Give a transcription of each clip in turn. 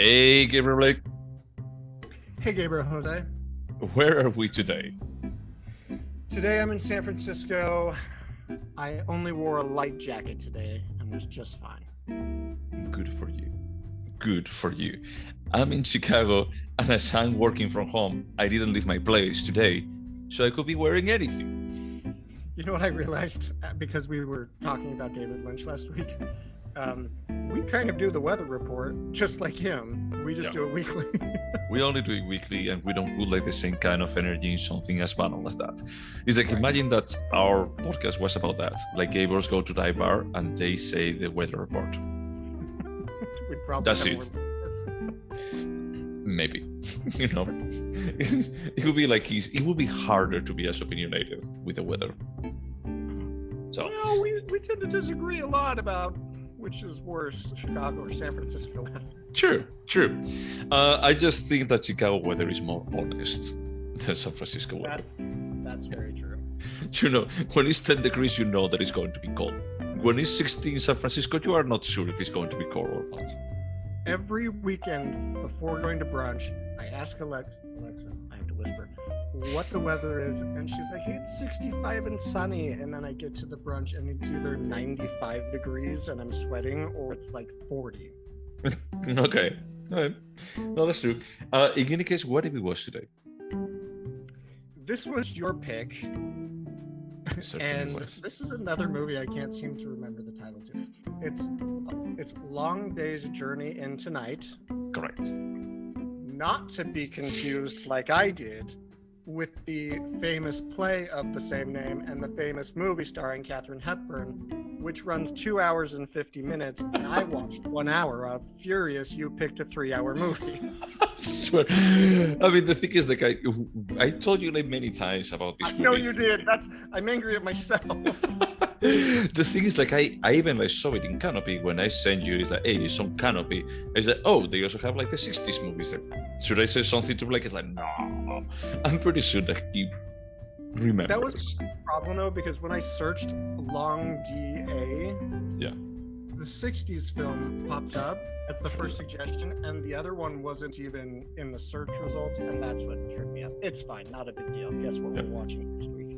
Hey, Gabriel, Hey, Gabriel Jose. where are we today? Today I'm in San Francisco. I only wore a light jacket today and was just fine. Good for you. Good for you. I'm in Chicago, and as I'm working from home, I didn't leave my place today, so I could be wearing anything. You know what I realized? Because we were talking about David Lynch last week. We kind of do the weather report just like him. We just do it weekly. We only do it weekly, and we don't put like the same kind of energy in something as banal as that. It's like, imagine that our podcast was about that. Like, Gaybros go to dive bar and they say the weather report. We'd probably That's have it. more- Maybe. It would be like it would be harder to be as opinionated with the weather. So Well, we tend to disagree a lot about which is worse, Chicago or San Francisco weather. true. I just think that Chicago weather is more honest than San Francisco weather. That's very true. You know, when it's 10 degrees, you know that it's going to be cold. When it's 16 in San Francisco, you are not sure if it's going to be cold or not. Every weekend before going to brunch, I ask Alexa, I have to whisper, what the weather is, and she's like, hey, it's 65 and sunny, and then I get to the brunch and it's either 95 degrees and I'm sweating, or it's like 40. Okay. All right. No, that's true. In any case, what did we watch today? This was your pick, and this is another movie I can't seem to remember the title to. It's Long Day's Journey Into Night. Correct. Not to be confused like I did with the famous play of the same name and the famous movie starring Katharine Hepburn, which runs 2 hours and 50 minutes, and I watched 1 hour of. Furious, you picked a 3-hour movie. I swear. I mean, the thing is, like, I told you like many times about this movie. No, you did. I'm angry at myself. The thing is, like, I even like saw it in Canopy when I sent you. It's like, hey, it's on Canopy. It's like, oh, they also have like the 60s movies there. Should I say something to Blake? It's like, no. I'm pretty sure that he remembers. That was a problem though, because when I searched Long DA, the 60s film popped up as the first suggestion, and the other one wasn't even in the search results, and that's what tripped me up. It's fine, not a big deal. Guess what we're watching next week?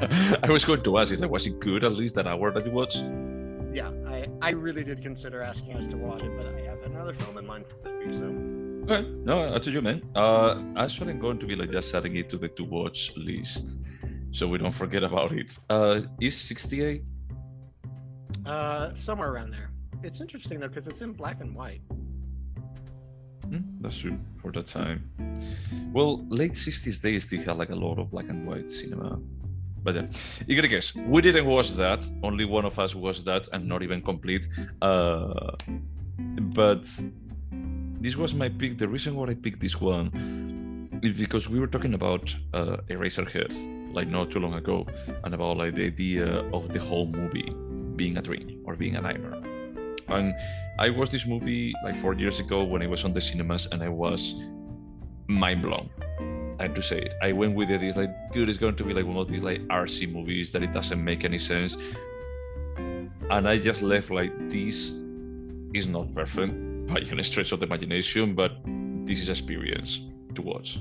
I was going to ask, is like, was it good, at least that hour that you watched? Yeah, I really did consider asking us to watch it, but I have another film in mind for this week, so. Okay, no, I told you, man. Actually, I'm going to be like just adding it to the to watch list, so we don't forget about it. Is 68? Somewhere around there. It's interesting though, because it's in black and white. That's true for that time. Well, late 60s they still had like a lot of black and white cinema. But yeah, you gotta guess. We didn't watch that. Only one of us watched that, and not even complete. But this was my pick. The reason why I picked this one is because we were talking about Eraserhead like not too long ago, and about like the idea of the whole movie being a dream or being a nightmare. And I watched this movie like 4 years ago when it was on the cinemas, and I was mind blown. I have to say it. I went with it. It's like, good, it's going to be like one of these like RC movies that it doesn't make any sense. And I just left like, this is not perfect by any stretch of the imagination, but this is experience to watch.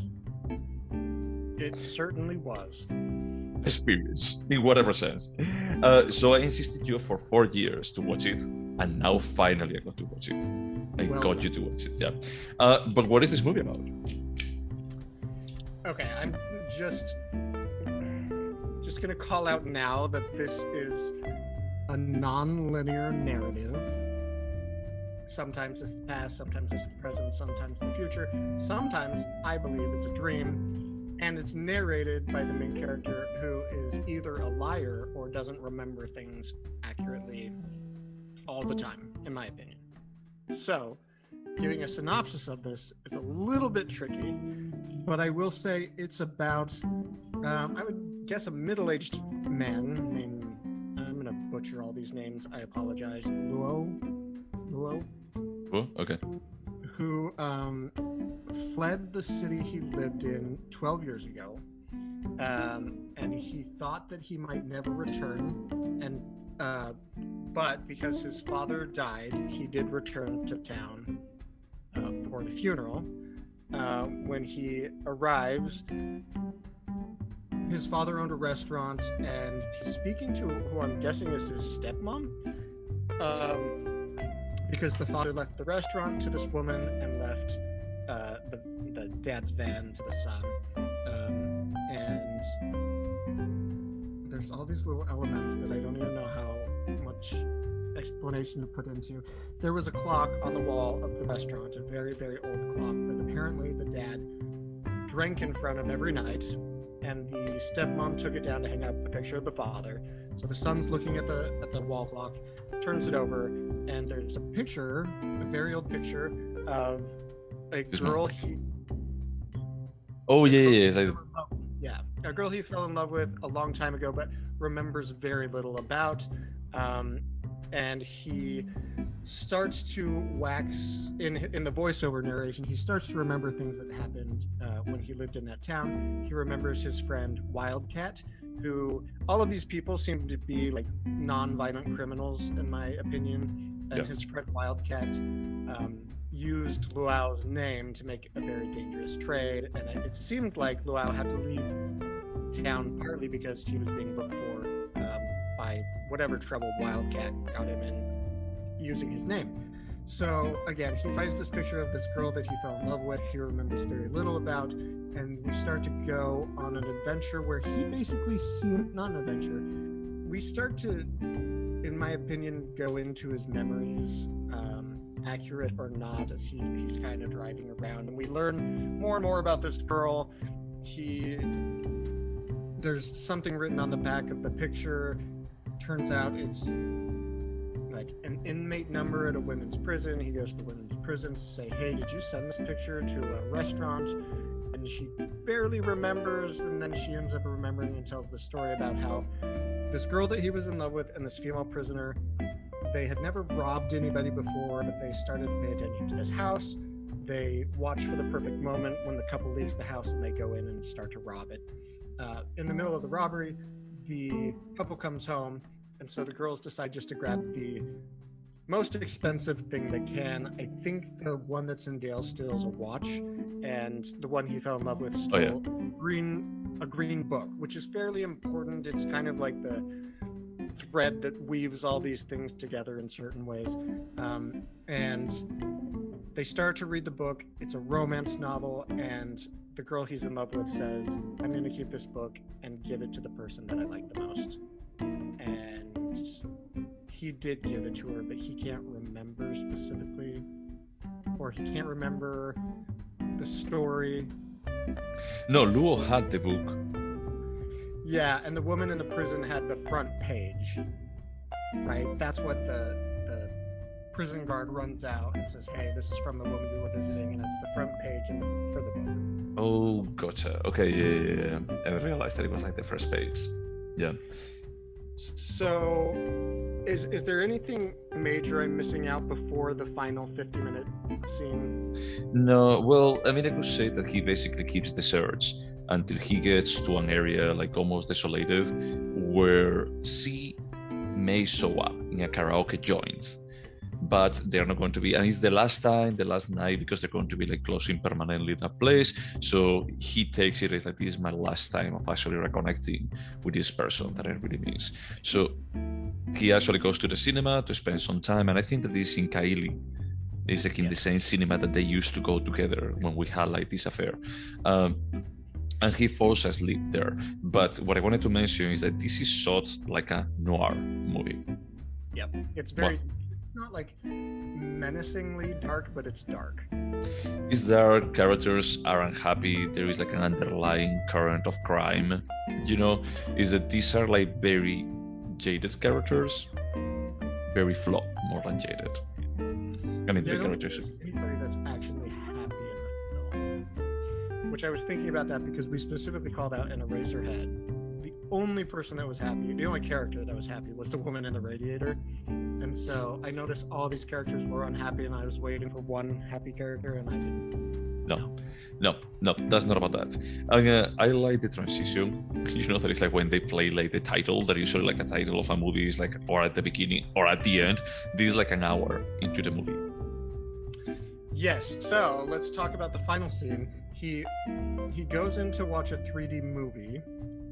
It certainly was. Experience in whatever sense. So I insisted you for 4 years to watch it, and now finally I got to watch it. I got you to watch it, yeah. But what is this movie about? Okay, I'm just gonna call out now that this is a non-linear narrative. Sometimes it's the past, sometimes it's the present, sometimes the future. Sometimes I believe it's a dream, and it's narrated by the main character, who is either a liar or doesn't remember things accurately all the time, in my opinion. So, giving a synopsis of this is a little bit tricky, but I will say it's about, I would guess, a middle-aged man named, I'm going to butcher all these names, I apologize, Luo? Oh, okay. Who fled the city he lived in 12 years ago, and he thought that he might never return, and but because his father died, he did return to town. for the funeral. When he arrives, his father owned a restaurant, and he's speaking to who I'm guessing is his stepmom, because the father left the restaurant to this woman and left the dad's van to the son. And there's all these little elements that I don't even know how much explanation to put into. There was a clock on the wall of the restaurant, a very, very old clock that apparently the dad drank in front of every night, and the stepmom took it down to hang up a picture of the father. So the son's looking at the wall clock, turns it over, and there's a picture, a very old picture of a girl he... Oh, yeah. Yeah, a girl he fell in love with a long time ago, but remembers very little about. And he starts to wax in the voiceover narration. He starts to remember things that happened when he lived in that town. He remembers his friend Wildcat, who all of these people seem to be like non-violent criminals, in my opinion. And his friend Wildcat used Luau's name to make a very dangerous trade. And it seemed like Luau had to leave town partly because he was being looked for by whatever trouble Wildcat got him in using his name. So again, he finds this picture of this girl that he fell in love with. He remembers very little about, and we start to go on an adventure where he basically not an adventure. We start to, in my opinion, go into his memories, accurate or not, as he's kind of driving around, and we learn more and more about this girl. There's something written on the back of the picture. Turns out it's like an inmate number at a women's prison. He goes to the women's prison to say, hey, did you send this picture to a restaurant? And she barely remembers, and then she ends up remembering and tells the story about how this girl that he was in love with and this female prisoner, they had never robbed anybody before, but they started to pay attention to this house. They watch for the perfect moment when the couple leaves the house, and they go in and start to rob it. In the middle of the robbery, the couple comes home, and so the girls decide just to grab the most expensive thing they can. I think the one that's in Dale steals a watch, and the one he fell in love with stole a green book, which is fairly important. It's kind of like the thread that weaves all these things together in certain ways. And they start to read the book. It's a romance novel, and the girl he's in love with says, I'm going to keep this book and give it to the person that I like the most. And he did give it to her, but he can't remember specifically, or he can't remember the story. No, Luo had the book. Yeah, and the woman in the prison had the front page, right? That's what the prison guard runs out and says, hey, this is from the woman you were visiting, and it's the front page for the book. Oh, gotcha. Okay, yeah. I realized that it was like the first page. Yeah. So, is there anything major I'm missing out before the final 50-minute scene? No, well, I mean, I could say that he basically keeps the search until he gets to an area like almost desolated, where C may show up in a karaoke joint. But they're not going to be, and it's the last night, because they're going to be like closing permanently that place. So he takes it as like, this is my last time of actually reconnecting with this person that I really miss. So he actually goes to the cinema to spend some time, and I think that this in Kaili is like in the same cinema that they used to go together when we had like this affair. And he falls asleep there. But what I wanted to mention is that this is shot like a noir movie. Yep, it's very... not like menacingly dark, but it's dark. Is there characters are unhappy? There is like an underlying current of crime, you know? Is that these are like very jaded characters, very flawed, more than jaded. I mean, the characters. Anybody that's actually happy in the film, which I was thinking about that because we specifically called out in Eraserhead. The only person that was happy, the only character that was happy was the woman in the radiator. And so I noticed all these characters were unhappy, and I was waiting for one happy character, and I didn't. No, that's not about that. I like the transition. You know, that it's like when they play like the title, that usually like a title of a movie is like or at the beginning or at the end. This is like an hour into the movie. Yes, so let's talk about the final scene. He goes in to watch a 3D movie.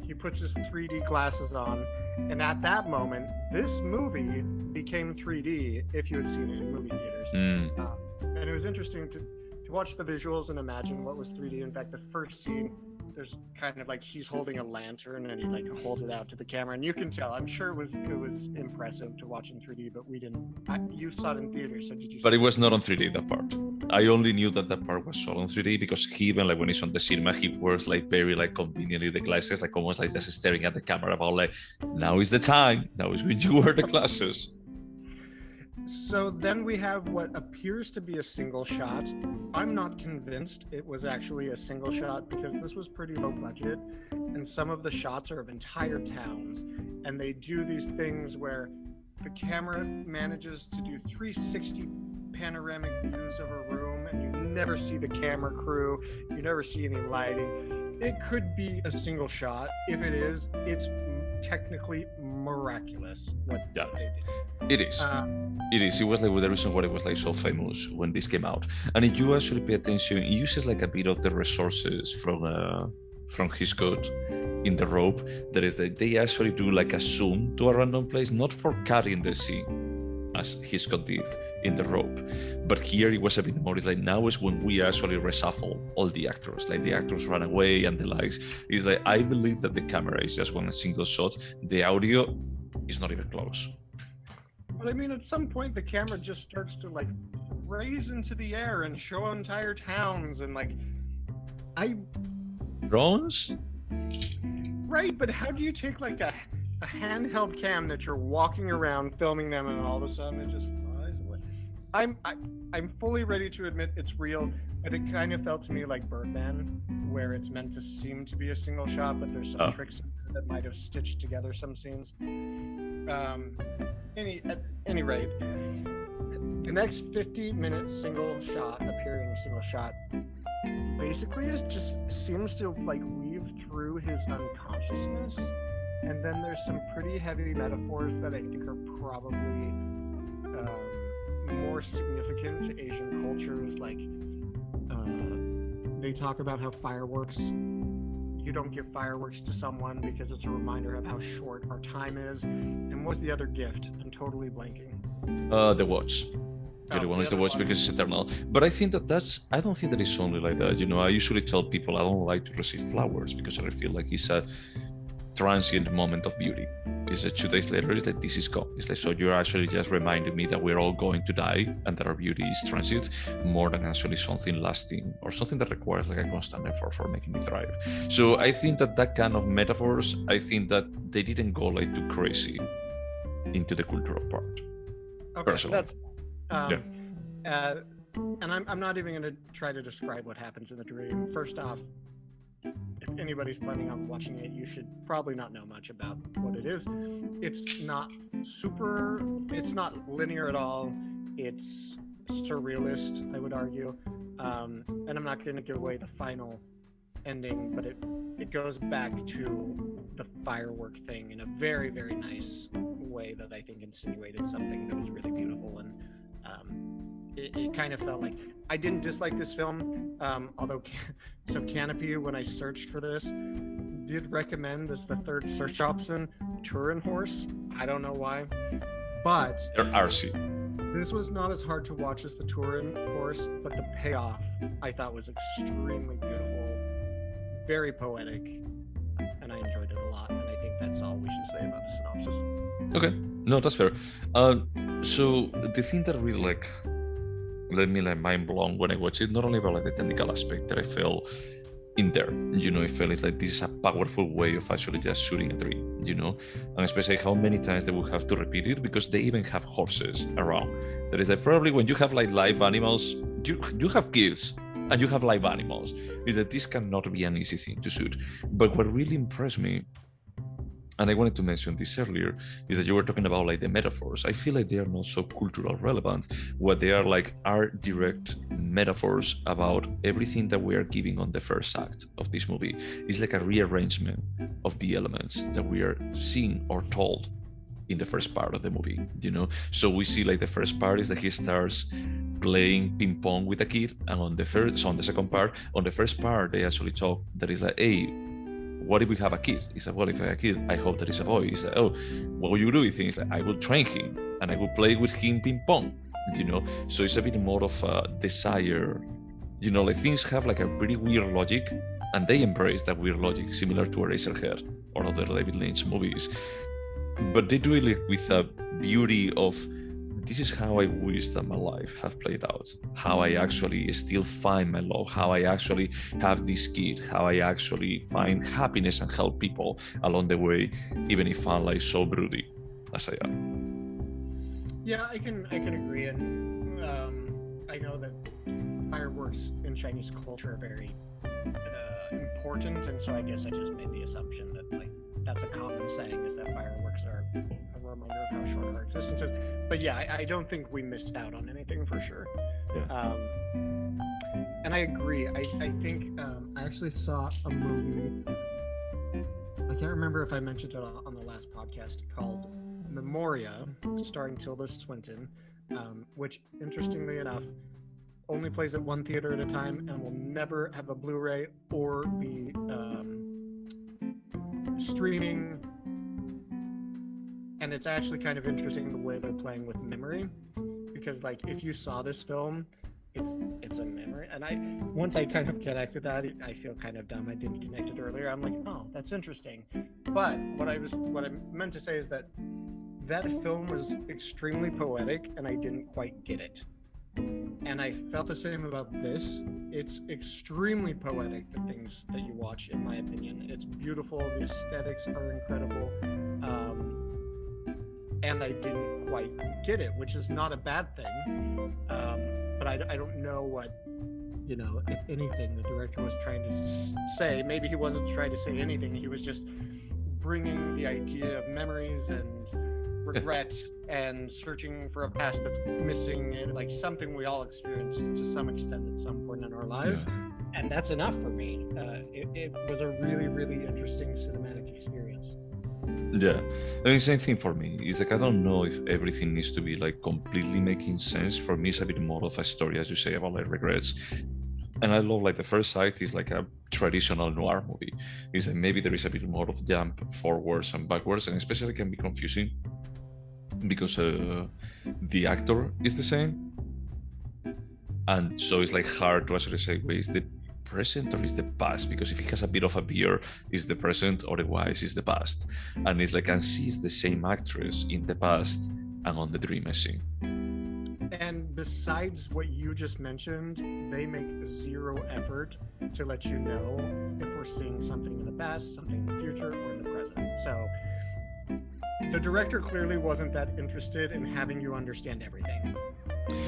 He puts his 3D glasses on, and at that moment, this movie became 3D if you had seen it in movie theaters. And it was interesting to watch the visuals and imagine what was 3D. In fact, the first scene, there's kind of like he's holding a lantern and he like holds it out to the camera, and you can tell. I'm sure it was impressive to watch in 3D, but we didn't. You saw it in theaters, so did you? But it was not on 3D, that part. I only knew that part was shot on 3D because he, even like when he's on the cinema, he wears like very like conveniently the glasses, like almost like just staring at the camera about like, now is the time. Now is when you wear the glasses. So then we have what appears to be a single shot. I'm not convinced it was actually a single shot because this was pretty low budget, and some of the shots are of entire towns, and they do these things where the camera manages to do 360 panoramic views of a room, and you never see the camera crew, you never see any lighting. It could be a single shot. If it is, it's technically miraculous what they did. It is. It is. It was like the reason why it was like so famous when this came out. And if you actually pay attention, it uses like a bit of the resources from his code in the rope. That is that they actually do like a zoom to a random place, not for cutting the scene, as his code did in the rope. But here it was a bit more, it's like now is when we actually reshuffle all the actors, like the actors run away and the likes. It's like, I believe that the camera is just one single shot. The audio is not even close. But I mean, at some point, the camera just starts to like raise into the air and show entire towns and like, drones? Right, but how do you take like a handheld cam that you're walking around filming them and all of a sudden it just flies away? I'm fully ready to admit it's real, but it kind of felt to me like Birdman, where it's meant to seem to be a single shot, but there's some tricks that might have stitched together some scenes. At any rate, the next 50-minute single shot, appearing single shot, basically just seems to like weave through his unconsciousness, and then there's some pretty heavy metaphors that I think are probably more significant to Asian cultures. Like they talk about how fireworks, you don't give fireworks to someone because it's a reminder of how short our time is. And what's the other gift? I'm totally blanking. The watch. Everyone is the watch because it's eternal. But I think I don't think that it's only like that. You know, I usually tell people I don't like to receive flowers because I feel like it's a transient moment of beauty. It's like 2 days later, it's like, this is gone. It's like, so you're actually just reminding me that we're all going to die and that our beauty is transient, more than actually something lasting or something that requires like a constant effort for making me thrive. So I think that kind of metaphors, I think that they didn't go like too crazy into the cultural part. Okay, personally. that's and I'm not even going to try to describe what happens in the dream. First off, if anybody's planning on watching it, you should probably not know much about what it is. It's not linear at all. It's surrealist, I would argue. And I'm not going to give away the final ending, but it goes back to the firework thing in a very, very nice way that I think insinuated something that was really beautiful. And it kind of felt like I didn't dislike this film, although Canopy, when I searched for this, did recommend as the third search option Turin Horse. I don't know why, but They're RC. This was not as hard to watch as the Turin Horse, but the payoff I thought was extremely beautiful, very poetic, and I enjoyed it a lot. And I think that's all we should say about the synopsis. Okay, no, that's fair. So the thing that really like let me like mind blown when I watched it, not only about like the technical aspect that I felt in there, you know, I felt it's like this is a powerful way of actually just shooting a dream, you know, and especially how many times they will have to repeat it because they even have horses around. That is like probably when you have like live animals, you have kids and you have live animals, is that this cannot be an easy thing to shoot. But what really impressed me, and I wanted to mention this earlier, is that you were talking about like the metaphors. I feel like they are not so cultural relevant. What they are like are direct metaphors about everything that we are giving on the first act of this movie. It's like a rearrangement of the elements that we are seeing or told in the first part of the movie, you know. So we see like the first part is that he starts playing ping pong with a kid, and on the second part, on the first part, they actually talk that is like, hey, what if we have a kid? He said, well, if I have a kid, I hope that it's a boy. He said, oh, what will you do with him? He's like, I will train him and I will play with him ping pong, you know. So it's a bit more of a desire, you know, like things have like a pretty weird logic, and they embrace that weird logic, similar to Eraserhead or other David Lynch movies. But they do it like with a beauty of, this is how I wish that my life have played out, how I actually still find my love, how I actually have this kid, how I actually find happiness and help people along the way, even if I'm like so broody as I am. Yeah, I can agree, and I know that fireworks in Chinese culture are very important, and so I guess I just made the assumption that like that's a common saying, is that fireworks are a reminder of how short our existence is. But yeah, I don't think we missed out on anything for sure. Yeah. And I agree. I think I actually saw a movie, I can't remember if I mentioned it on the last podcast, called Memoria, starring Tilda Swinton, which interestingly enough only plays at one theater at a time and will never have a Blu-ray or be streaming. And it's actually kind of interesting the way they're playing with memory, because like if you saw this film, it's a memory, and once I kind of connected that, I feel kind of dumb I didn't connect it earlier. I'm like, oh, that's interesting. But what I meant to say is that film was extremely poetic and I didn't quite get it. And I felt the same about this. It's extremely poetic, the things that you watch, in my opinion. It's beautiful, the aesthetics are incredible, and I didn't quite get it, which is not a bad thing. But I don't know what, you know, if anything, the director was trying to say. Maybe he wasn't trying to say anything. He was just bringing the idea of memories and regret and searching for a past that's missing, and like something we all experience to some extent at some point in our lives. Yeah. And that's enough for me. It was a really, really interesting cinematic experience. Yeah, I mean, same thing for me. It's like, I don't know if everything needs to be like completely making sense. For me, it's a bit more of a story, as you say, about like regrets. And I love like the first sight is like a traditional noir movie. It's like maybe there is a bit more of jump forwards and backwards, and especially can be confusing because the actor is the same, and so it's like hard to actually say, wait, is the present or is the past? Because if he has a bit of a beard, is the present, otherwise is the past. And it's like, and she's the same actress in the past and on the dream scene. And besides what you just mentioned, they make zero effort to let you know if we're seeing something in the past, something in the future, or in the present. So the director clearly wasn't that interested in having you understand everything.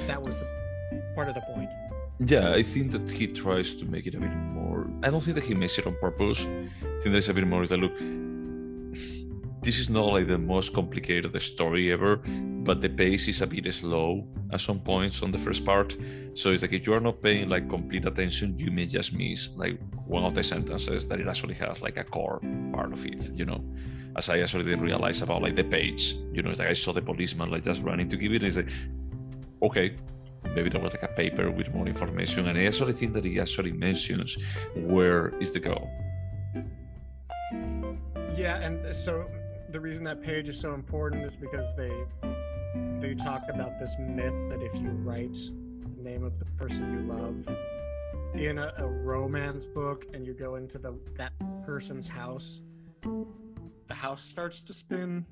That was part of the point. Yeah, I think that he tries to make it a bit more. I don't think that he makes it on purpose. I think there's a bit more of that, look, this is not like the most complicated story ever, but the pace is a bit slow at some points on the first part. So it's like, if you are not paying like complete attention, you may just miss like one of the sentences that it actually has like a core part of it, you know. As I actually didn't realize about like the page, you know, it's like I saw the policeman like just running to give it, and it's like, okay, maybe there was like a paper with more information. And I actually think that he actually mentions where is the goal. Yeah, and so the reason that page is so important is because they talk about this myth that if you write the name of the person you love in a romance book and you go into that person's house, the house starts to spin.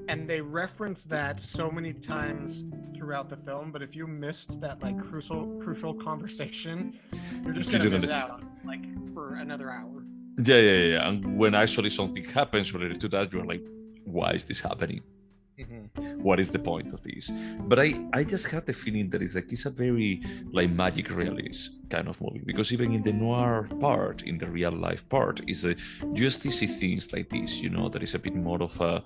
And they reference that so many times throughout the film, but if you missed that like crucial conversation, you're just gonna miss out like for another hour. Yeah. And when actually something happens related to that, you're like, why is this happening? Mm-hmm. What is the point of this? But I just had the feeling that it's a very like Magic Realism kind of movie, because even in the noir part, in the real life part, is just to see things like this, you know, that is a bit more of a,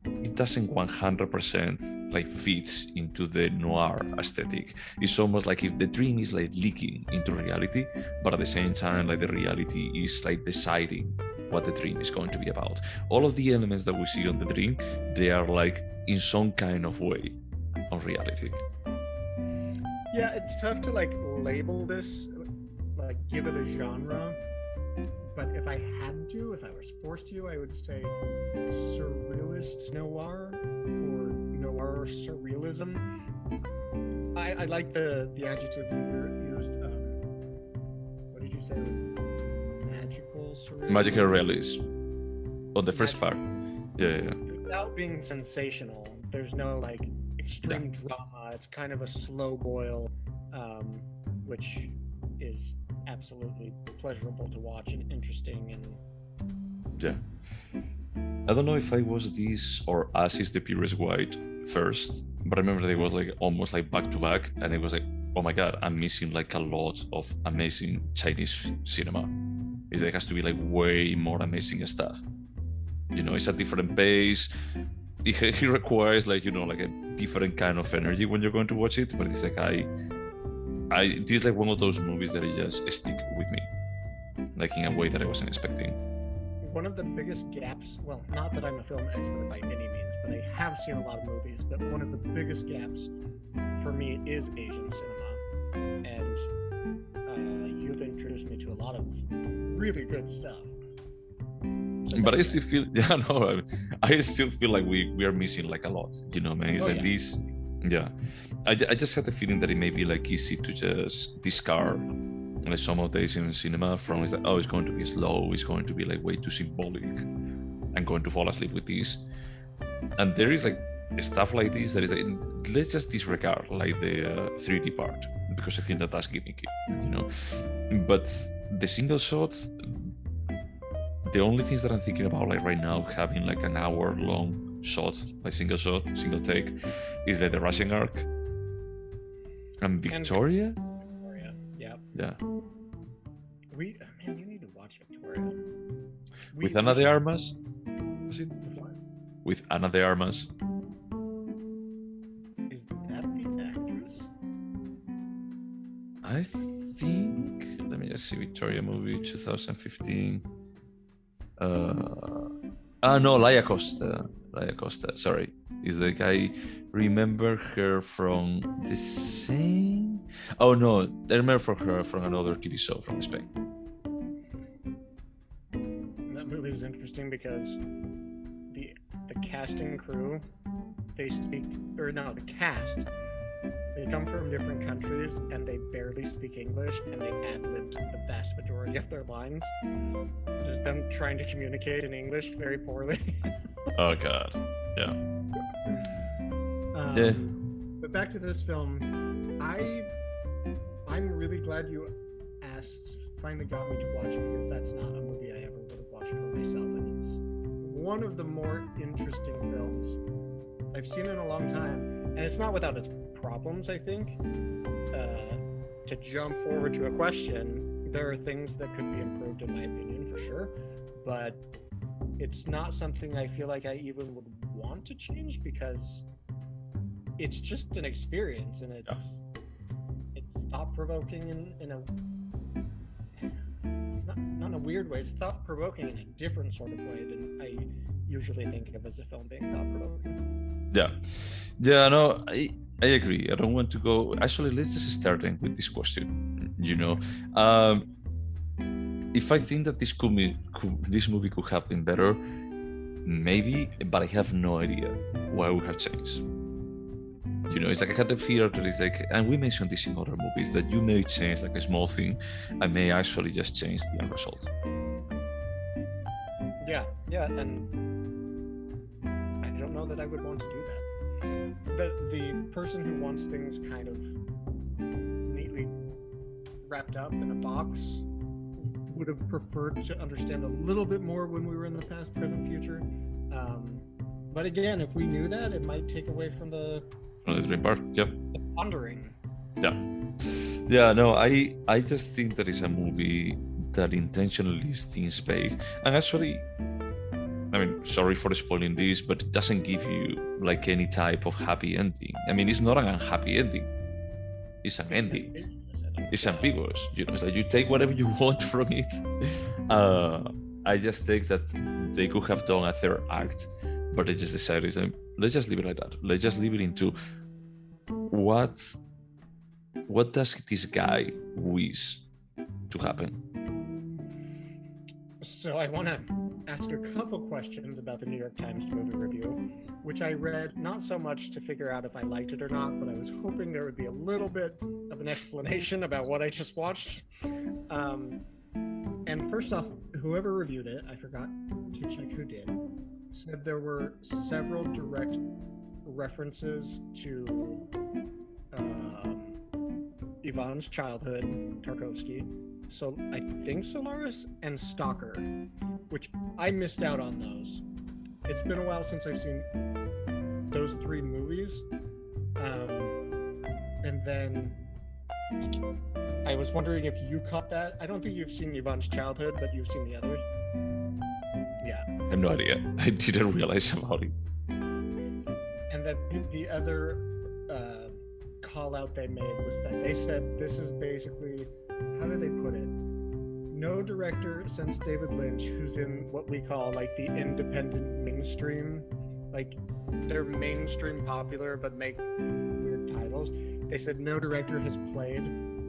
it doesn't 100% like fits into the noir aesthetic. It's almost like if the dream is like leaking into reality, but at the same time like the reality is like deciding what the dream is going to be about. All of the elements that we see on the dream, they are like in some kind of way on reality. Yeah, it's tough to like label this, like give it a genre. But if I was forced to, I would say surrealist noir or noir surrealism. I like the adjective you used. What did you say it was? Magical surrealism? Magic Realism. On the first part. Yeah. Without being sensational, there's no like extreme drama. It's kind of a slow boil, which is absolutely pleasurable to watch and interesting. And I don't know if I was this or As Is the Purest White first, but I remember that it was like almost like back to back, and it was like, oh my god, I'm missing like a lot of amazing Chinese cinema. There has to be like way more amazing stuff. It's a different pace. It requires like like a different kind of energy when you're going to watch it, but it's like this is like one of those movies that just stick with me, like in a way that I wasn't expecting. One of the biggest gaps, well, not that I'm a film expert by any means, but I have seen a lot of movies, but one of the biggest gaps for me is Asian cinema. And you've introduced me to a lot of really good stuff. So but I still feel, I still feel like we are missing like a lot, man. It's like this, I just had the feeling that it may be like easy to just discard like some of the Asian cinema from it's like, oh, it's going to be slow, it's going to be like way too symbolic, I'm going to fall asleep with this. And there is like stuff like this that is like, let's just disregard like the 3D part, because I think that's gimmicky, but the single shots, the only things that I'm thinking about like right now, having like an hour long shot, like single shot, single take, is like the Russian arc and Victoria. Yeah. Man, you need to watch Victoria. With Ana de Armas? Was it? With Ana de Armas. Is that the actress? I think. Let me just see. Victoria movie 2015. No, Laia Costa. Sorry. Is the guy. Remember her from the same. Oh no, I remember her from another TV show from Spain. That movie is interesting because the cast and crew, the cast, they come from different countries and they barely speak English, and they ad-libbed the vast majority of their lines. Just them trying to communicate in English very poorly. Oh god, yeah. But back to this film, I'm really glad you finally got me to watch it, because that's not a movie I ever would have watched for myself, and it's one of the more interesting films I've seen in a long time, and it's not without its problems, I think. To jump forward to a question, there are things that could be improved in my opinion, for sure, but it's not something I feel like I even would want to change, because it's just an experience, and it's thought-provoking in a it's not in a weird way. It's thought-provoking in a different sort of way than I usually think of as a film being thought-provoking. No, I agree. I don't want to go. Actually, let's just start with this question. If I think that this movie could have been better, maybe, but I have no idea why would have changed. It's like I had the fear that it's like, and we mentioned this in other movies, that you may change like a small thing and may actually just change the end result. Yeah, and I don't know that I would want to do that. The person who wants things kind of neatly wrapped up in a box would have preferred to understand a little bit more when we were in the past, present, future. But again, if we knew that, it might take away from the dream part. Yep. The pondering. No, I just think that it's a movie that intentionally leaves things vague, and actually, I mean, sorry for spoiling this, but it doesn't give you like any type of happy ending. I mean, it's not an unhappy ending, it's an ending. It's ambiguous, it's like you take whatever you want from it, I just think that they could have done a third act, but they just decided, let's just leave it like that. Let's just leave it into what does this guy wish to happen? So I want to ask a couple questions about the New York Times movie review, which I read not so much to figure out if I liked it or not, but I was hoping there would be a little bit of an explanation about what I just watched. And first off, whoever reviewed it, I forgot to check who did, said there were several direct references to Ivan's childhood, Tarkovsky, so I think Solaris and Stalker, which I missed out on those. It's been a while since I've seen those three movies. And then I was wondering if you caught that. I don't think you've seen Ivan's childhood, but you've seen the others. Yeah. I have no idea. I didn't realize about it. And then the other call out they made was that they said this is basically, how did they put it? No director since David Lynch, who's in what we call like the independent mainstream, like they're mainstream popular but make weird titles. They said no director has played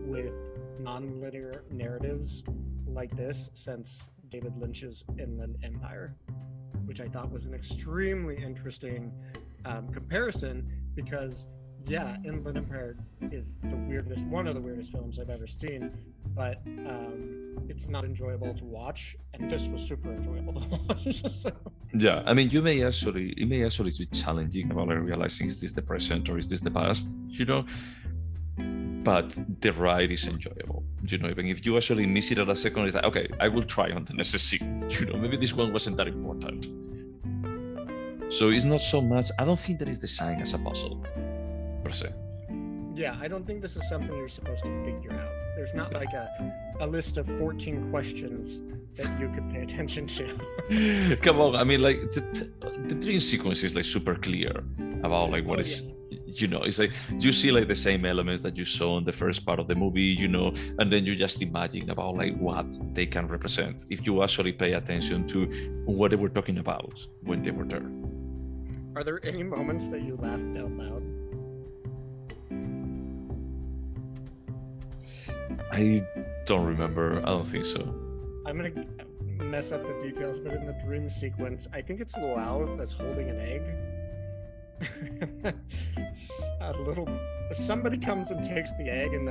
with non-linear narratives like this since David Lynch's Inland Empire, which I thought was an extremely interesting comparison because, yeah, Inland Empire is one of the weirdest films I've ever seen, but it's not enjoyable to watch, and this was super enjoyable to watch. So. Yeah, I mean, it may actually be challenging about realizing, is this the present or is this the past, but the ride is enjoyable, even if you actually miss it at a second, it's like, okay, I will try on the next scene, maybe this one wasn't that important. So it's not so much, I don't think that is designed as a puzzle, per se. Yeah, I don't think this is something you're supposed to figure out. There's not like a list of 14 questions that you could pay attention to. Come on, I mean, like, the dream sequence is like super clear about like what is... Yeah. It's like you see like the same elements that you saw in the first part of the movie, and then you just imagine about like what they can represent if you actually pay attention to what they were talking about when they were there. Are there any moments that you laughed out loud? I don't remember. I don't think so. I'm gonna mess up the details, but in the dream sequence, I think it's Luau that's holding an egg. Somebody comes and takes the egg, and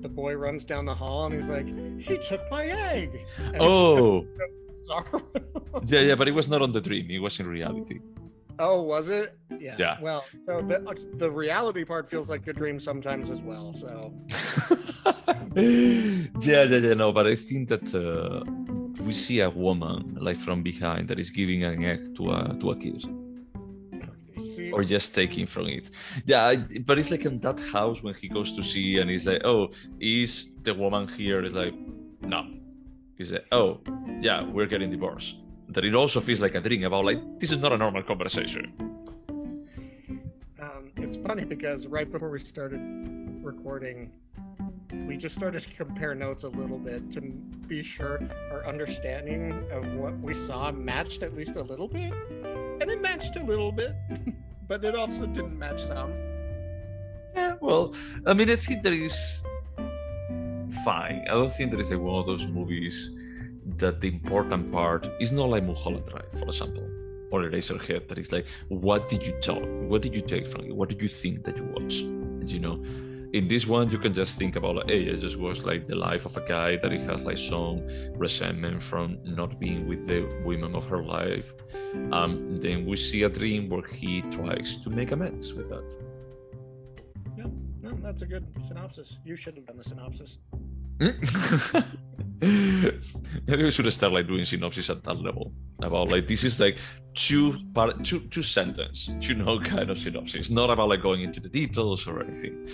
the boy runs down the hall, and he's like, "He took my egg." And oh, yeah, but it was not on the dream; it was in reality. Oh, was it? Yeah. Well, so the reality part feels like a dream sometimes as well. So. yeah, no, but I think that we see a woman like from behind that is giving an egg to a kid. Or just taking from it. Yeah, but it's like in that house when he goes to see and he's like, oh, is the woman here? Is like, no. He's like, oh, yeah, we're getting divorced. That it also feels like a dream about like, this is not a normal conversation. It's funny because right before we started recording, we just started to compare notes a little bit to be sure our understanding of what we saw matched at least a little bit. And it matched a little bit, but it also didn't match some. Yeah, well, I mean, I think that is fine. I don't think that is like one of those movies that the important part is not like Mulholland Drive, for example, or Eraserhead, that is like, what did you take from it? What did you think that you watched? In this one, you can just think about like, hey, I just watched like the life of a guy that he has like some resentment from not being with the women of her life. Then we see a dream where he tries to make amends with that. Yeah, no, that's a good synopsis. You should have done the synopsis. Maybe we should start like doing synopsis at that level. About like this is like two sentence, kind of synopsis. Not about like going into the details or anything.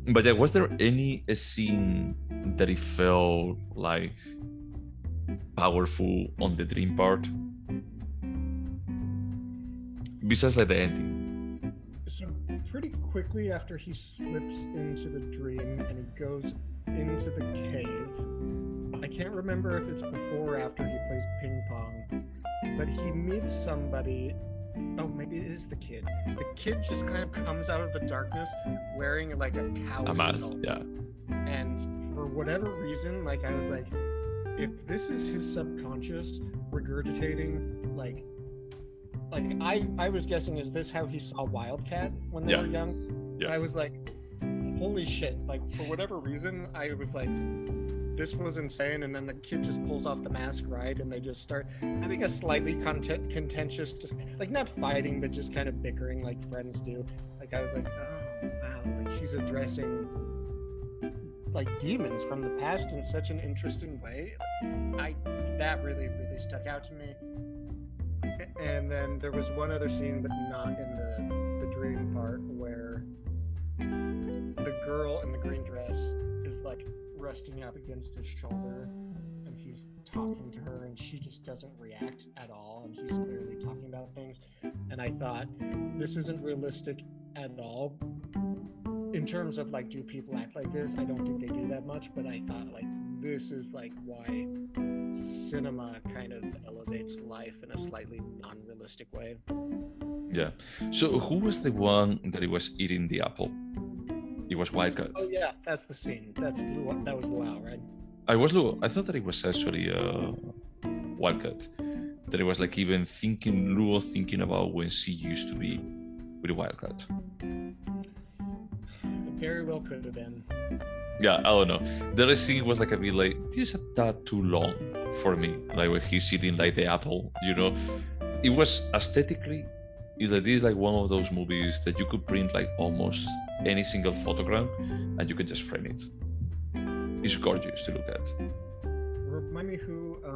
But yeah, was there any scene that it felt like powerful on the dream part? Besides like the ending. So pretty quickly after he slips into the dream and he goes into the cave, like can't remember if it's before or after he plays ping pong, but he meets somebody. Oh, maybe it is the kid. The kid just kind of comes out of the darkness wearing like a cow mask, skull. yeah. And for whatever reason, like I was like, if this is his subconscious regurgitating, like I was guessing, is this how he saw Wildcat when they were young? Yeah. I was like, holy shit! Like for whatever reason, I was like, this was insane. And then the kid just pulls off the mask, right? And they just start having a slightly contentious, just like not fighting, but just kind of bickering like friends do. Like I was like, oh wow, like he's addressing like demons from the past in such an interesting way. That really stuck out to me. And then there was one other scene, but not in the dream part, where the girl in the green dress is like resting up against his shoulder, and he's talking to her, and she just doesn't react at all, and he's clearly talking about things. And I thought, this isn't realistic at all. In terms of like, do people act like this? I don't think they do that much, but I thought like this is like why cinema kind of elevates life in a slightly non-realistic way. Yeah. So who was the one that he was eating the apple? It was Wildcat. Oh yeah, that's the scene. That was Luau, right? I was Luau. I thought that it was actually Wildcat. That it was like even Luau thinking about when she used to be with Wildcat. It very well could have been. Yeah, I don't know. The other scene was like a bit like, this is a tad too long for me. Like when he's eating like the apple, you know. It was aesthetically, it's like this is like one of those movies that you could print like almost any single photogram and you can just frame it. It's gorgeous to look at. Remind me who I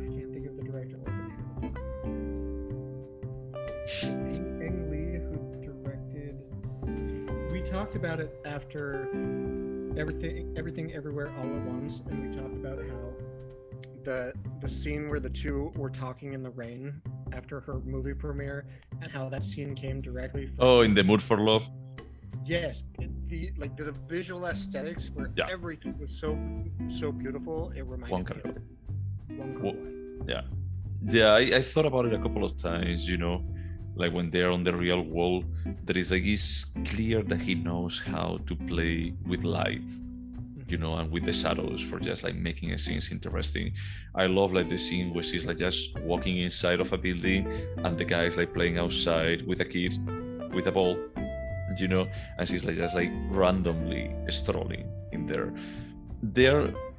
can't think of the director or the name of the film. Ang Lee, who directed. We talked about it after Everything Everywhere All at Once, and we talked about how the scene where the two were talking in the rain after her movie premiere, and how that scene came directly from In the Mood for Love. Yes, the visual aesthetics where everything was so beautiful. It reminded me of Wong Kar-wai. Yeah. I thought about it a couple of times. You know, like when they're on the real world, that is like it's clear that he knows how to play with light, you know, and with the shadows for just like making a scenes interesting. I love like the scene where she's like just walking inside of a building and the guy is like playing outside with a kid with a ball, you know, and she's like just like randomly strolling in there.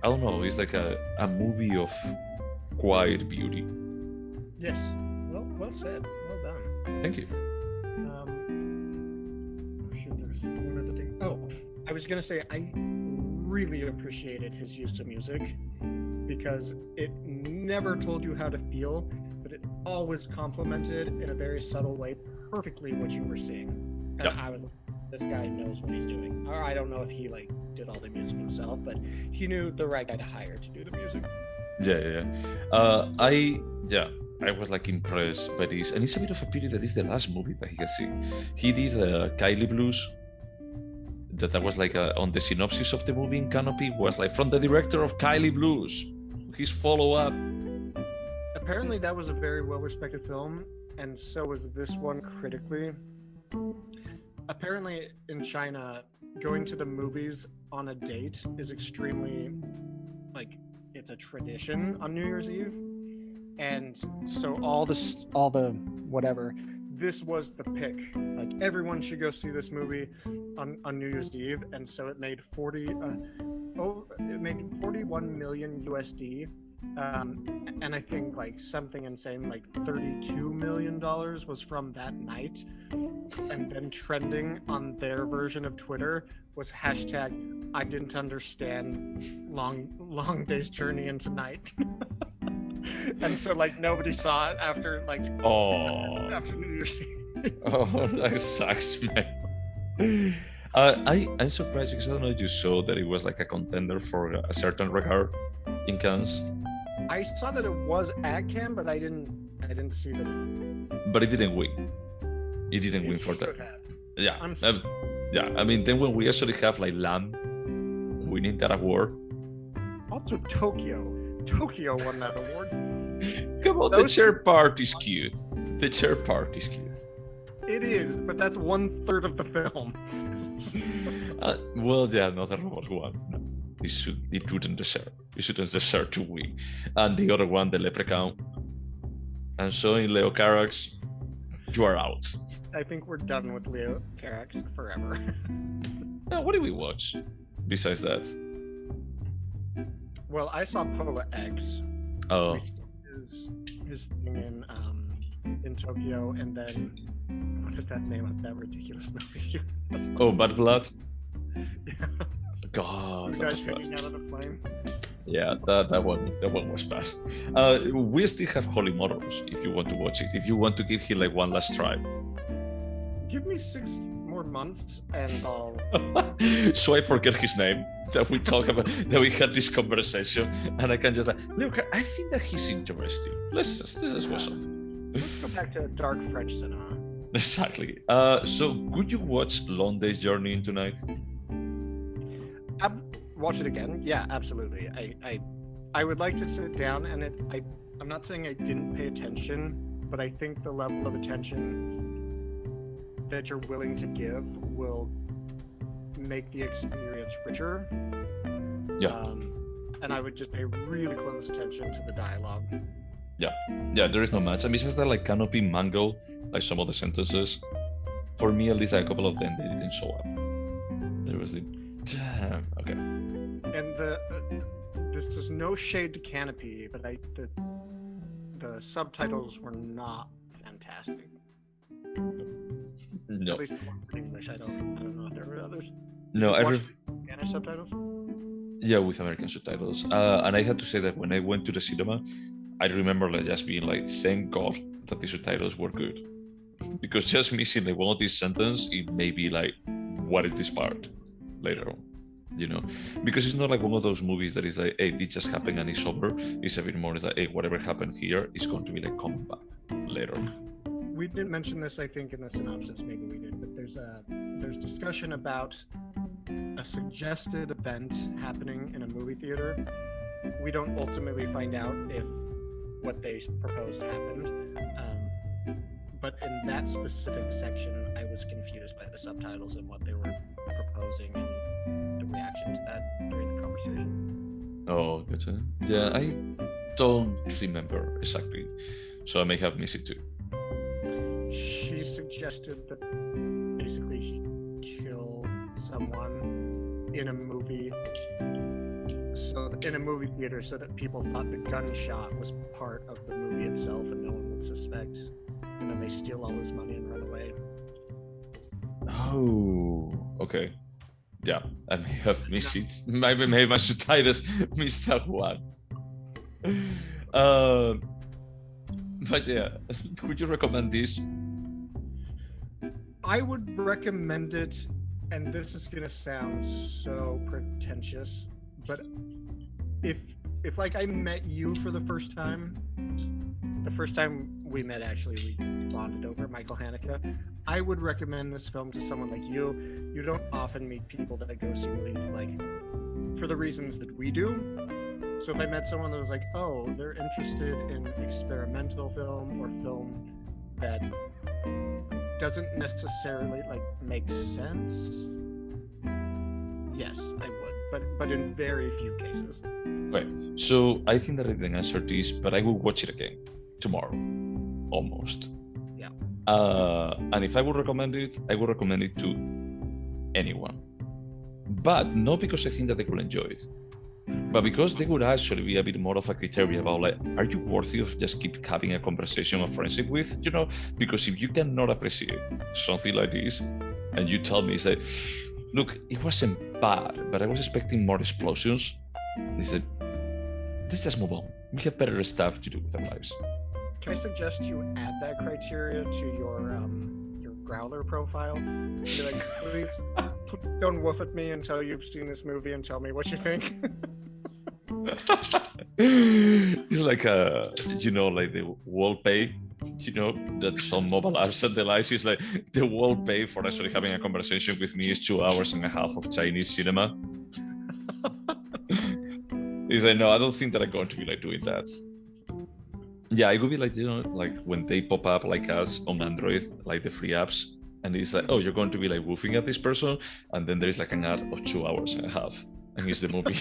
I don't know, it's like a movie of quiet beauty. Yes, well said, well done. Thank you. There's one other thing. I was gonna say, I really appreciated his use of music because it never told you how to feel, but it always complemented in a very subtle way perfectly what you were seeing. And I was like, this guy knows what he's doing. Or I don't know if he like did all the music himself, but he knew the right guy to hire to do the music. I was like impressed by this, and it's a bit of a pity that it's the last movie that he has seen. He did Kylie Blues. That was like on the synopsis of the movie in Canopy was like from the director of Kylie Blues, his follow-up. Apparently that was a very well-respected film, and so was this one critically. Apparently in China, going to the movies on a date is extremely, like, it's a tradition on New Year's Eve. And so all the whatever, this was the pick. Like everyone should go see this movie on New Year's Eve, and so it made 41 million USD, and I think like something insane like $32 million was from that night, and then trending on their version of Twitter was hashtag I didn't understand long day's journey into night. And so like nobody saw it after after New Year's Eve. Oh, that sucks, man. I'm surprised because I don't know if you saw that it was like a contender for a certain regard in Cannes. I saw that it was at Cannes, but I didn't see that. But it didn't win. It didn't win for that. Have. Yeah. Yeah, I mean, then when we actually have like Lamb winning that award. Also, Tokyo won that award. Come on, the chair part is cute. The chair part is cute. It is, but that's 1/3 of the film. Well, yeah, another robot one. No, it shouldn't deserve. It shouldn't deserve to win. And the other one, the Leprechaun. And so in Leo Carax, you are out. I think we're done with Leo Carax forever. What did we watch besides that? Well, I saw Pola X. Oh. His thing in Tokyo, and then what is that name of that ridiculous movie? Oh, Bad Blood? Yeah. God. You guys hanging out on a plane? Yeah, that one was bad. We still have Holy Motors if you want to watch it. If you want to give him like one last try. Give me 6 more months and I'll. So I forget his name that we talk about, that we had this conversation, and I can just like, look, I think that he's interesting. Let's just watch something. Let's go back to dark French cinema. Exactly. So could you watch Long Day's Journey into Night? Watch it again? Yeah, absolutely. I would like to sit down and I'm not saying I didn't pay attention, but I think the level of attention that you're willing to give will make the experience richer. Yeah. And I would just pay really close attention to the dialogue. Yeah, there is no match. I mean, it's just that like cannot be mangled, like some of the sentences. For me, at least a couple of them, they didn't show up. There was the damn. Okay. And this is no shade to Canopy, but the subtitles were not fantastic. No. At least the ones in English. I don't know if there were others. No, I Spanish subtitles. Yeah, with American subtitles. And I had to say that when I went to the cinema, I remember like just being like, thank God that the subtitles were good, because just missing like one of these sentences, it may be like, what is this part later on, you know? Because it's not like one of those movies that is like, hey, it just happened and it's over. It's a bit more like, hey, whatever happened here is going to be like coming back later. We didn't mention this, I think, in the synopsis. Maybe we did, but there's discussion about a suggested event happening in a movie theater. We don't ultimately find out if what they proposed happened, but in that specific section, I was confused by the subtitles and what they were proposing and the reaction to that during the conversation. Oh, good. Yeah, I don't remember exactly, so I may have missed it too. She suggested that basically he killed someone in a movie, in a movie theater, so that people thought the gunshot was part of the movie itself and no one would suspect, and then they steal all his money and run away. Oh, okay. Yeah, I may have missed it. Maybe my subtitles missed that one. But yeah, would you recommend this? I would recommend it, and this is gonna sound so pretentious, but if like I met you for the first time we met, actually, we bonded over Michael Haneke, I would recommend this film to someone like you. You don't often meet people that go see movies like for the reasons that we do. So if I met someone that was like, oh, they're interested in experimental film or film that doesn't necessarily like make sense, yes, I would, but in very few cases. Right. So I think that I didn't answer this, but I will watch it again tomorrow, almost. Yeah. And if I would recommend it, I would recommend it to anyone, but not because I think that they will enjoy it, but because they would actually be a bit more of a criteria about like, are you worthy of just keep having a conversation or friendship with, you know? Because if you cannot appreciate something like this, and you tell me, say, look, it wasn't bad, but I was expecting more explosions. They said, let's just move on. We have better stuff to do with our lives. Can I suggest you add that criteria to your Growler profile? Be like, please don't woof at me until you've seen this movie and tell me what you think. It's like like the wall pay You know, that some mobile apps and the likes is like the world pay for actually having a conversation with me is 2 hours and a half of Chinese cinema. He's like, no, I don't think that I'm going to be like doing that. Yeah, it would be like, you know, like when they pop up like us on Android, like the free apps, and it's like, oh, you're going to be like woofing at this person, and then there's like an ad of 2 hours and a half, and it's the movie.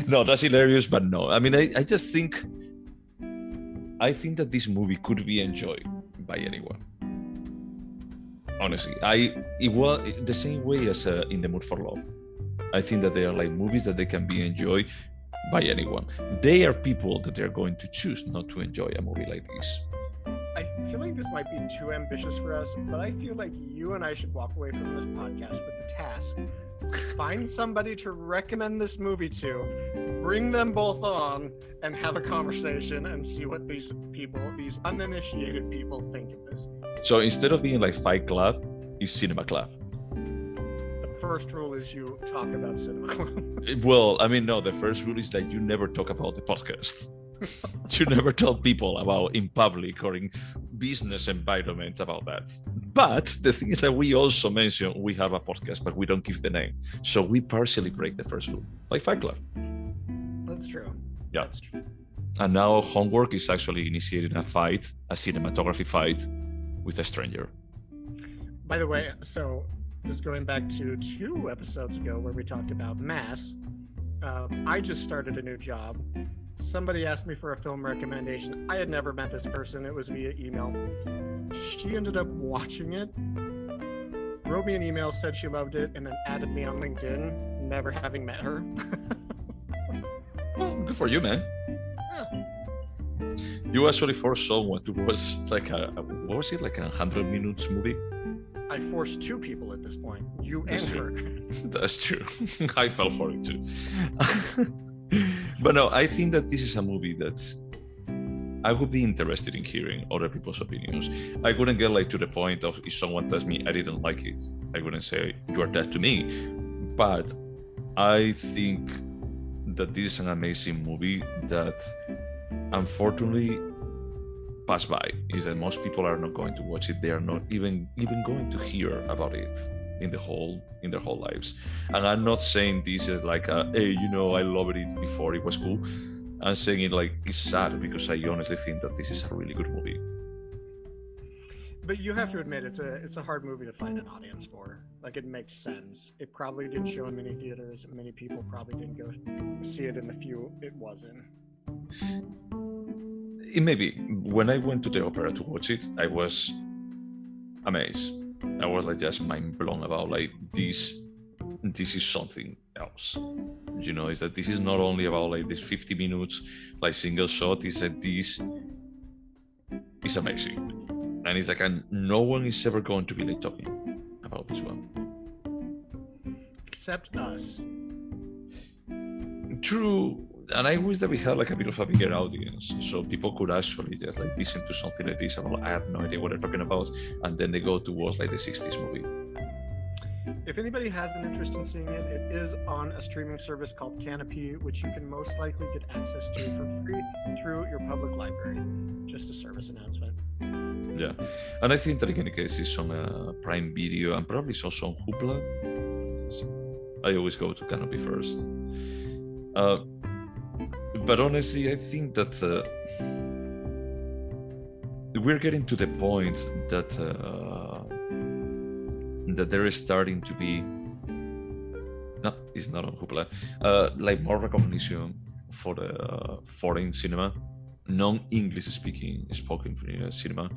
No, that's hilarious, but no. I mean, I just think, I think that this movie could be enjoyed by anyone. Honestly, it was the same way as In the Mood for Love. I think that they are like movies that they can be enjoyed by anyone. They are people that they're going to choose not to enjoy a movie like this. I feel like this might be too ambitious for us, but I feel like you and I should walk away from this podcast with the task: find somebody to recommend this movie to, bring them both on, and have a conversation and see what these people, these uninitiated people, think of this. So instead of being like Fight Club, it's Cinema Club. First rule is you talk about cinema. Well, I mean, no, the first rule is that you never talk about the podcast. You never tell people about in public or in business environment about that. But the thing is that we also mention we have a podcast, but we don't give the name. So we partially break the first rule, like Fight Club. That's true. Yeah. That's true. And now Homework is actually initiating a fight, a cinematography fight with a stranger. By the way, so just going back to 2 episodes ago where we talked about Mass, I just started a new job. Somebody asked me for a film recommendation. I had never met this person. It was via email. She ended up watching it, wrote me an email, said she loved it, and then added me on LinkedIn, never having met her. Well, good for you, man. Yeah. You actually forced someone to watch like what was it, like 100 minutes movie? I forced 2 people at this point, you and her. That's true. I fell for it too. But no, I think that this is a movie that I would be interested in hearing other people's opinions. I wouldn't get like to the point of if someone tells me I didn't like it, I wouldn't say you are dead to me. But I think that this is an amazing movie that unfortunately passed by. Is that most people are not going to watch it. They are not even going to hear about it in their whole lives. And I'm not saying this is like hey, you know, I loved it before it was cool. I'm saying it like it's sad because I honestly think that this is a really good movie. But you have to admit, it's a hard movie to find an audience for. Like, it makes sense. It probably didn't show in many theaters. Many people probably didn't go see it in the few it was in. It may be. When I went to the opera to watch it, I was amazed. I was like just mind blown about like this is something else. You know, is that this is not only about like this 50 minutes like single shot, is that this is amazing. And it's like, and no one is ever going to be like talking about this one. Except us. True. And I wish that we had like a bit of a bigger audience, so people could actually just like listen to something like this about I have no idea what they're talking about, and then they go to watch like the 60s movie. If anybody has an interest in seeing it, it is on a streaming service called Canopy, which you can most likely get access to for free through your public library. Just a service announcement. Yeah, and I think that in any case it's on Prime Video and probably it's also on Hoopla. I always go to Canopy first. But honestly, I think that we're getting to the point that that there is starting to be no, it's not on Hoopla, like more recognition for the foreign cinema, non-English spoken cinema.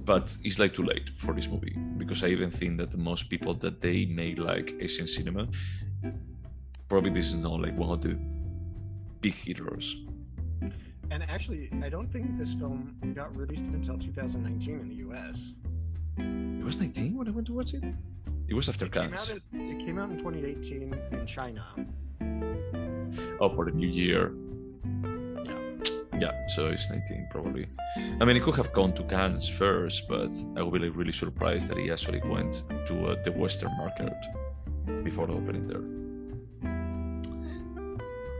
But it's like too late for this movie because I even think that most people that they make like Asian cinema, probably this is not like one of the big hitters. And actually, I don't think this film got released until 2019 in the US. It was 19 when I went to watch it? It was after Cannes. It came out in 2018 in China. Oh, for the new year. Yeah, so it's 19 probably. I mean, it could have gone to Cannes first, but I would be really surprised that he actually went to the Western market before opening there.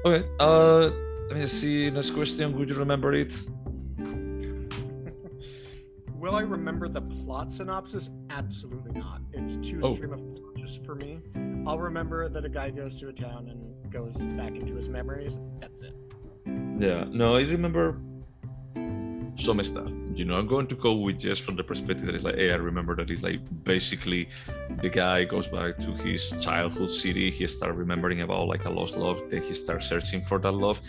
Okay. Let me just see. Next question. Would you remember it? Will I remember the plot synopsis? Absolutely not. It's too stream of conscious for me. I'll remember that a guy goes to a town and goes back into his memories. That's it. Yeah. No, I remember some stuff. I'm going to go with just from the perspective that it's like, hey, I remember that it's like basically the guy goes back to his childhood city. He starts remembering about like a lost love. Then he starts searching for that love,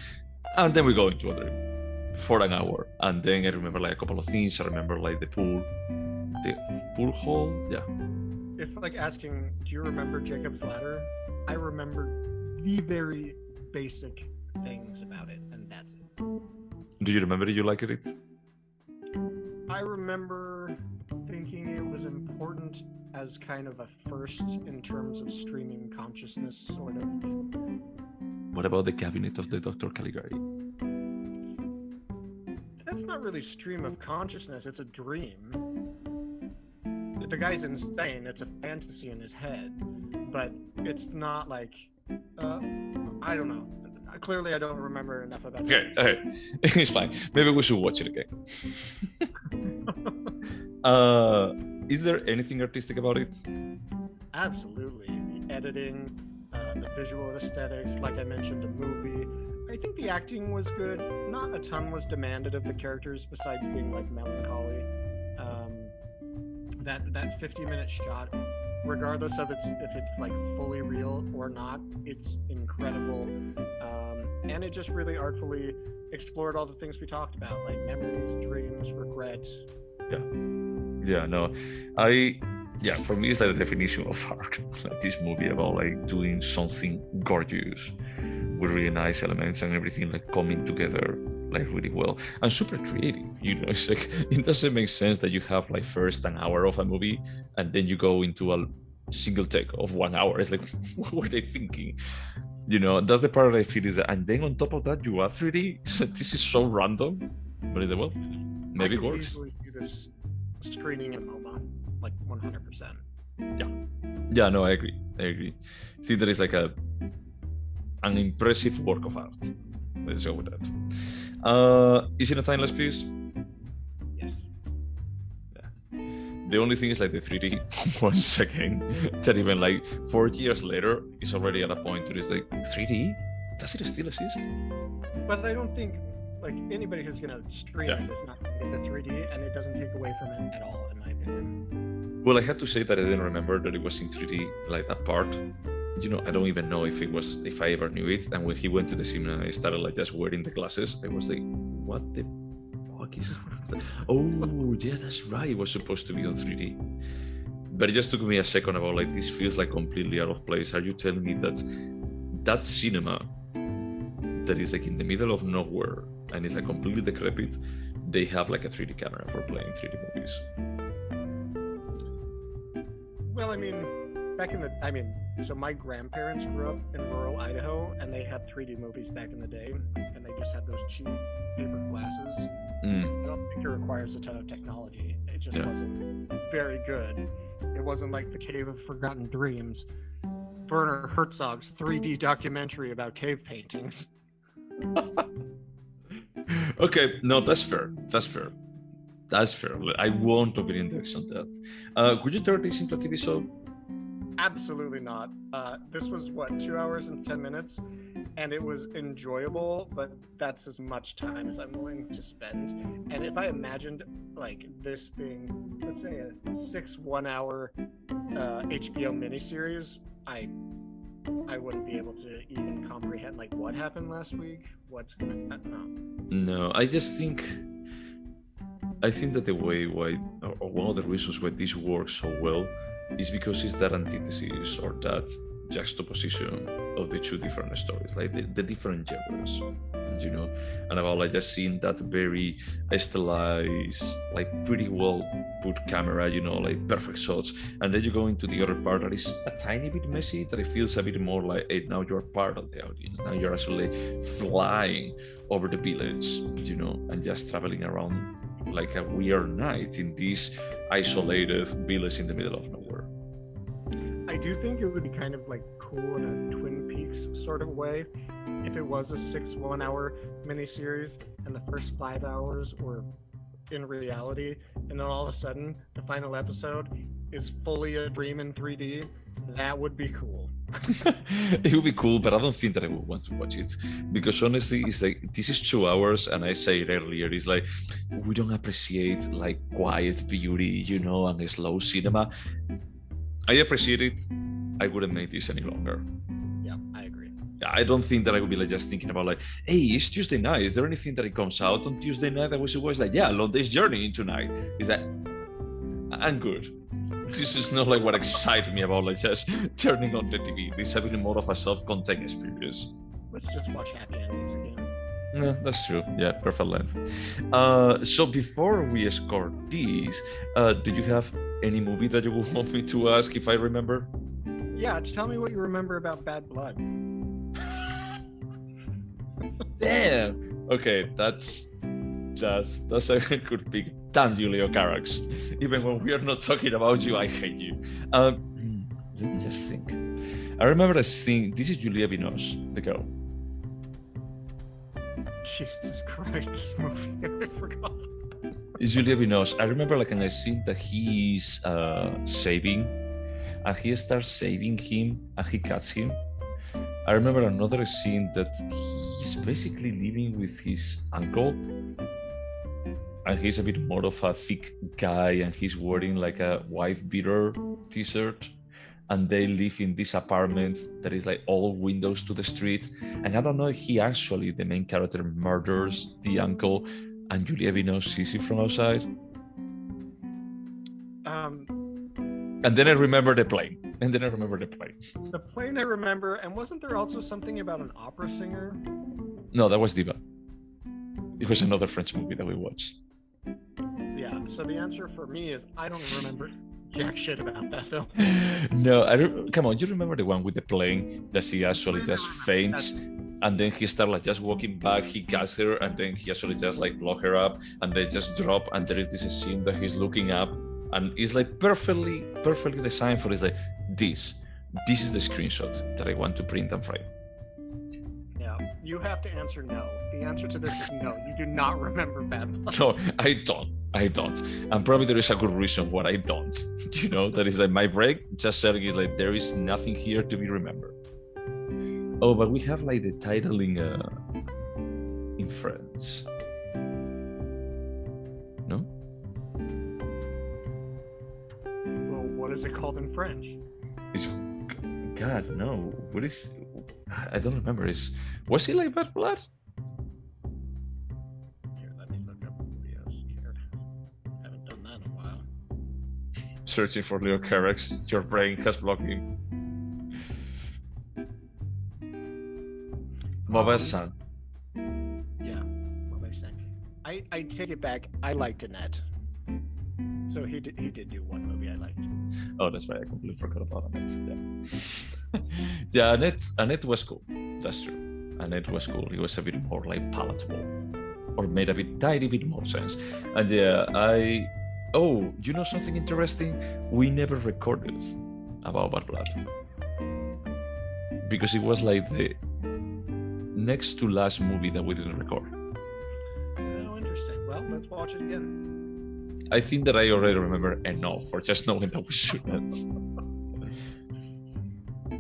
and then we go into a dream for an hour. And then I remember like a couple of things. I remember like the pool hall. Yeah. It's like asking, do you remember Jacob's Ladder? I remember the very basic things about it, and that's it. Do you remember you liked it? I remember thinking it was important as kind of a first in terms of streaming consciousness, sort of. What about the cabinet of the Dr. Caligari? That's not really stream of consciousness, it's a dream. The guy's insane, it's a fantasy in his head, but it's not like, I don't know. Clearly, I don't remember enough about it. Okay, it's fine. Maybe we should watch it again. Is there anything artistic about it? Absolutely. The editing, the visual aesthetics, like I mentioned, the movie. I think the acting was good. Not a ton was demanded of the characters besides being like melancholy. That 50-minute shot, regardless of if it's like fully real or not, it's incredible. And it just really artfully explored all the things we talked about, like memories, dreams, regret. For me it's like the definition of art. Like this movie about like doing something gorgeous with really nice elements and everything like coming together like really well and super creative. It's like it doesn't make sense that you have like first an hour of a movie and then you go into a single take of 1 hour. It's like, what were they thinking? That's the part that I feel is that, and then on top of that you add 3D. So this is so random, but it's like, well, maybe it works. I easily see this screening in MoMA, like 100%. Yeah, no, I agree. I think that is like an impressive work of art. Let's go with that. Is it a timeless piece? Yes. The only thing is like the 3D, once again, that even like 4 years later, is already at a point where it's like, 3D? Does it still exist? But I don't think like anybody who's going to stream it is not going to get the 3D, and it doesn't take away from it at all, in my opinion. Well, I had to say that I didn't remember that it was in 3D, like that part. I don't even know if I ever knew it. And when he went to the cinema and I started like just wearing the glasses, I was like, what the fuck is that? Oh, yeah, that's right. It was supposed to be on 3D. But it just took me a second about like, this feels like completely out of place. Are you telling me that cinema that is like in the middle of nowhere and it's like completely decrepit, they have like a 3D camera for playing 3D movies? Well, so my grandparents grew up in rural Idaho, and they had 3D movies back in the day, and they just had those cheap paper glasses. I don't think it requires a ton of technology. It just wasn't very good. It wasn't like The Cave of Forgotten Dreams, Werner Herzog's 3D documentary about cave paintings. Okay, no, that's fair. I won't over-index on that. Could you turn this into a TV show? Absolutely not. This was 2 hours and 10 minutes, and it was enjoyable, but that's as much time as I'm willing to spend. And if I imagined like this being, let's say, a 6 1-hour HBO miniseries, I wouldn't be able to even comprehend like what happened last week, what's gonna happen. No, I think that the way why, or one of the reasons why this works so well is because it's that antithesis or that juxtaposition of the two different stories, like the different genres, and about like just seeing that very stylized, like pretty well put camera, like perfect shots, and then you go into the other part that is a tiny bit messy, that it feels a bit more like, hey, now you're part of the audience, now you're actually flying over the village, and just traveling around like a weird night in this isolated village in the middle of nowhere. I do think it would be kind of like cool in a Twin Peaks sort of way if it was a 6 1-hour miniseries and the first 5 hours were in reality, and then all of a sudden the final episode is fully a dream in 3D. That would be cool. It would be cool, but I don't think that I would want to watch it, because honestly, it's like, this is 2 hours, and I said earlier, it's like, we don't appreciate like quiet beauty, you know, and slow cinema. I appreciate it. I wouldn't make this any longer. Yeah, I agree. I don't think that I would be like just thinking about like, hey, it's Tuesday night. Is there anything that it comes out on Tuesday night that we should watch? Like, yeah, Long Day's Journey tonight. Is that I'm good. This is not like what excited me about like just turning on the TV. This is having more of a self-contained experience. Let's just watch happy endings again. Yeah, that's true. Yeah, perfect length. So before we score these, do you have any movie that you would want me to ask if I remember? Yeah, tell me what you remember about Bad Blood. Damn. Okay, that's a good pick. Damn you, Leo Carax. Even when we are not talking about you, I hate you. Let me just think. I remember a scene. This is Julia Binoche, the girl. Jesus Christ, this movie, I forgot. It's Julia Binoche. I remember like in a scene that he's saving, and he starts saving him, and he cuts him. I remember another scene that he's basically living with his uncle, and he's a bit more of a thick guy, and he's wearing like a wife beater t-shirt, and they live in this apartment that is like all windows to the street. And I don't know if he actually, the main character, murders the uncle, and Julia Binoche sees it from outside. And then I remember the plane. The plane I remember, and wasn't there also something about an opera singer? No, that was Diva. It was another French movie that we watched. Yeah, so the answer for me is I don't remember jack shit about that film. No, come on, you remember the one with the plane that she actually just faints, and then he starts like just walking back, he catches her, and then he actually just like block her up, and they just drop, and there is this scene that he's looking up, and it's like perfectly designed for, it's like, this is the screenshot that I want to print and frame. Yeah, you have to answer no. The answer to this is no. You do not remember Bad Blood. No, I don't. And probably there is a good reason why I don't. You know, that is like my break just saying is like, there is nothing here to be remembered. Oh, but we have like the title in French. No? Well, what is it called in French? God, no. What is... I don't remember. Was he like Bad Blood? Here, let me look up videos here. Haven't done that in a while. Searching for Leo Carax. Your brain has blocked me. Mobile Sun. Yeah, Mobile Sun. I take it back. I liked Annette. So he did do one movie I liked. Oh, that's right. I completely forgot about Annette. Yeah, yeah. Annette was cool. That's true. Annette was cool. It was a bit more like palatable, or made a tiny bit more sense. And yeah, Oh, you know something interesting? We never recorded about Bad Blood because it was like the next to last movie that we didn't record. Oh, interesting. Well, let's watch it again. I think that I already remember enough for just knowing that we shouldn't.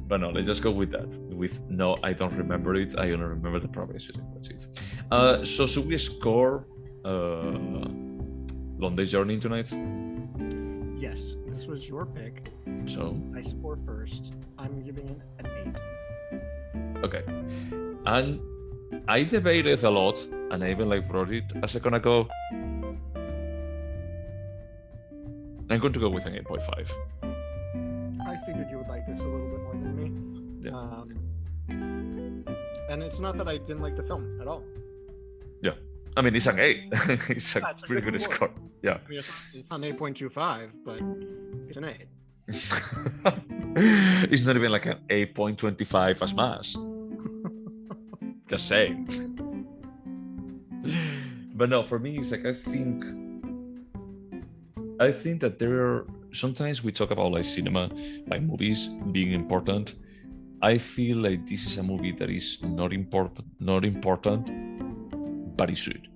But no, let's just go with that. With no, I don't remember it. I only remember the progress. That's it. So should we score Long Day's Journey tonight? Yes, this was your pick. So I score first. I'm giving it an 8. Okay. And I debated a lot, and I even like brought it a second ago. I'm going to go with an 8.5. I figured you would like this a little bit more than me. Yeah. And it's not that I didn't like the film at all. Yeah. I mean, it's an 8. It's a pretty good score. Yeah. I mean, it's not 8.25, but it's an 8. It's not even like an 8.25 as much. Just saying. But no, for me, it's like I think that there sometimes we talk about like cinema, like movies being important. I feel like this is a movie that is not important, but it should.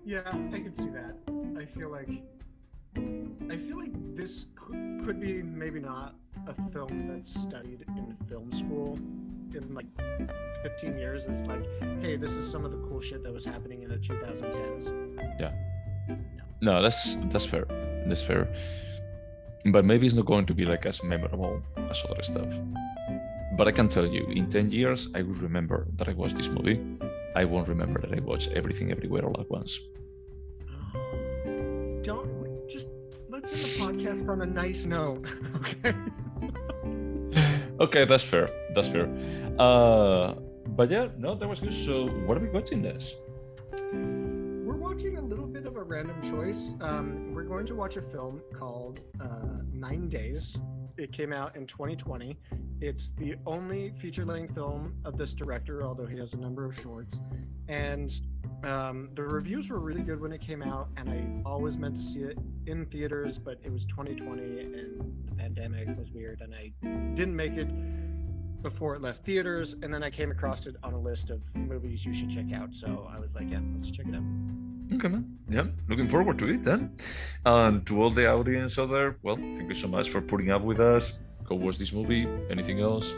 Yeah, I can see that. I feel like this could be maybe not a film that's studied in film school in like 15 years. It's like, hey, this is some of the cool shit that was happening in the 2010s. Yeah. No, that's fair. That's fair. But maybe it's not going to be like as memorable as other stuff. But I can tell you, in 10 years, I will remember that I watched this movie. I won't remember that I watched Everything Everywhere All at Once. Let's end the podcast on a nice note. Okay. Okay, that's fair. But yeah, no, that was good. So what are we watching this? We're watching a little bit of a random choice. We're going to watch a film called 9 Days. It came out in 2020. It's the only feature-length film of this director, although he has a number of shorts. And the reviews were really good when it came out, and I always meant to see it in theaters, but it was 2020 and the pandemic was weird, and I didn't make it before it left theaters. And then I came across it on a list of movies you should check out. So I was like, yeah, let's check it out. Okay, man. Yeah, looking forward to it then. And to all the audience out there, well, thank you so much for putting up with us. Go watch this movie. Anything else?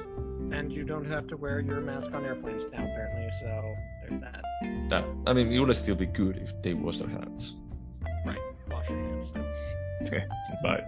And you don't have to wear your mask on airplanes now, apparently, so there's that. I mean, it would still be good if they wash their hands. Right. Wash your hands still. Bye.